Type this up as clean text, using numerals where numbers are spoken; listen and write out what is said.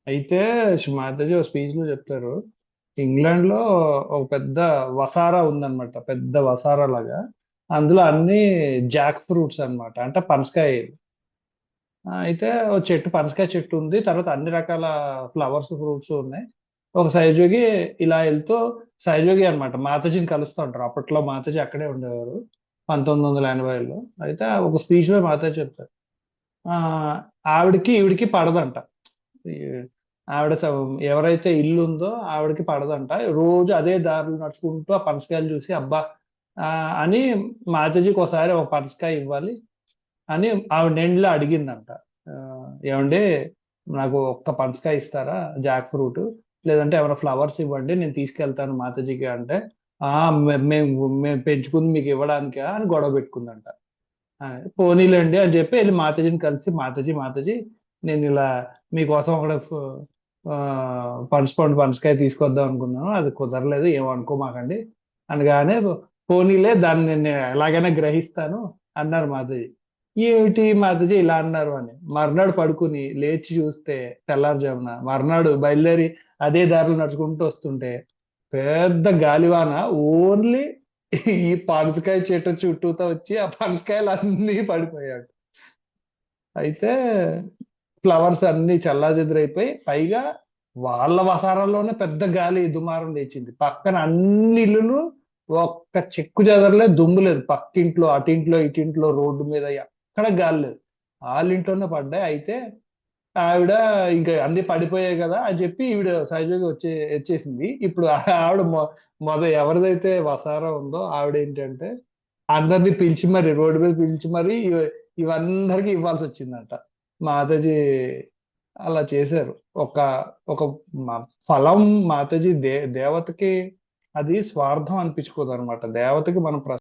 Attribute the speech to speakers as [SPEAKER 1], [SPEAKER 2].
[SPEAKER 1] అయితే మాతాజీ ఒక స్పీచ్ లో చెప్తారు. ఇంగ్లాండ్ లో ఒక పెద్ద వసారా ఉందన్నమాట, పెద్ద వసారా లాగా. అందులో అన్ని జాక్ ఫ్రూట్స్ అన్నమాట, అంటే పనసకాయ. అయితే ఓ చెట్టు, పనసకాయ చెట్టు ఉంది. తర్వాత అన్ని రకాల ఫ్లవర్స్, ఫ్రూట్స్ ఉన్నాయి. ఒక సహజోగి ఇలా వెళ్తూ, సహజోగి అన్నమాట మాతాజీని కలుస్తూ ఉంటారు. అప్పట్లో మాతాజీ అక్కడే ఉండేవారు, 1980లో. అయితే ఒక స్పీచ్ లో మాతాజీ చెప్తారు, ఆ ఆవిడకి ఈవిడికి పడదంట. ఈ ఆవిడ ఎవరైతే ఇల్లు ఉందో ఆవిడకి పడదంట. రోజు అదే దారిలో నడుచుకుంటూ ఆ పనసకాయలు చూసి అబ్బా ఆ, అని మాతాజీకి ఒకసారి ఒక పనసకాయ ఇవ్వాలి అని ఆవిడ ఎండ్లో అడిగిందంట. ఆ, ఏమండి, నాకు ఒక్క పనసకాయ ఇస్తారా, జాక్ ఫ్రూట్, లేదంటే ఏమైనా ఫ్లవర్స్ ఇవ్వండి, నేను తీసుకెళ్తాను మాతాజీకి అంటే, ఆ మేము పెంచుకుంది మీకు ఇవ్వడానికా అని గొడవ పెట్టుకుందంట. ఆ, పోనీలేండి అని చెప్పి వెళ్ళి మాతాజీని కలిసి, మాతాజీ నేను ఇలా మీకోసం ఒక పండు పనసకాయ తీసుకొద్దాం అనుకున్నాను, అది కుదరలేదు, ఏమనుకోమాకండి అనగానే, పోనీలే దాన్ని నేను ఎలాగైనా గ్రహిస్తాను అన్నారు మాతాజీ. ఏమిటి మాతాజీ ఇలా అన్నారు అని మర్నాడు పడుకుని లేచి చూస్తే, తెల్లారుజామున మర్నాడు బయలుదేరి అదే దారిలో నడుచుకుంటూ వస్తుంటే పెద్ద గాలివాన ఓన్లీ ఈ పనసకాయ చెట్టు చుట్టూతో వచ్చి ఆ పనసకాయలు అన్ని పడిపోయాడు. అయితే ఫ్లవర్స్ అన్ని చెల్లాచెదురైపోయి, పైగా వాళ్ళ వసారాల్లోనే పెద్ద గాలి దుమారం లేచింది. పక్కన అన్ని ఇల్లులు ఒక్క చెక్కు చెదరలేదు, దుమ్ము లేదు. పక్కింట్లో, అటింట్లో, ఇటింట్లో, రోడ్డు మీద ఎక్కడ గాలి లేదు. వాళ్ళ ఇంట్లోనే పడ్డాయి. అయితే ఆవిడ ఇంకా అన్ని పడిపోయాయి కదా అని చెప్పి ఈవిడ సహజంగా వచ్చేసింది. ఇప్పుడు ఆవిడ ఎవరిదైతే వసారా ఉందో ఆవిడ ఏంటంటే, అందరినీ పిలిచి మరి రోడ్డు మీద పిలిచి మరి ఇవందరికి ఇవ్వాల్సి వచ్చిందంట. మాతాజీ అలా చేశారు. ఒక ఒక ఫలం, మాతాజీ దేవతకి అది స్వార్థం అనిపించుకోదు అనమాట. దేవతకి మనం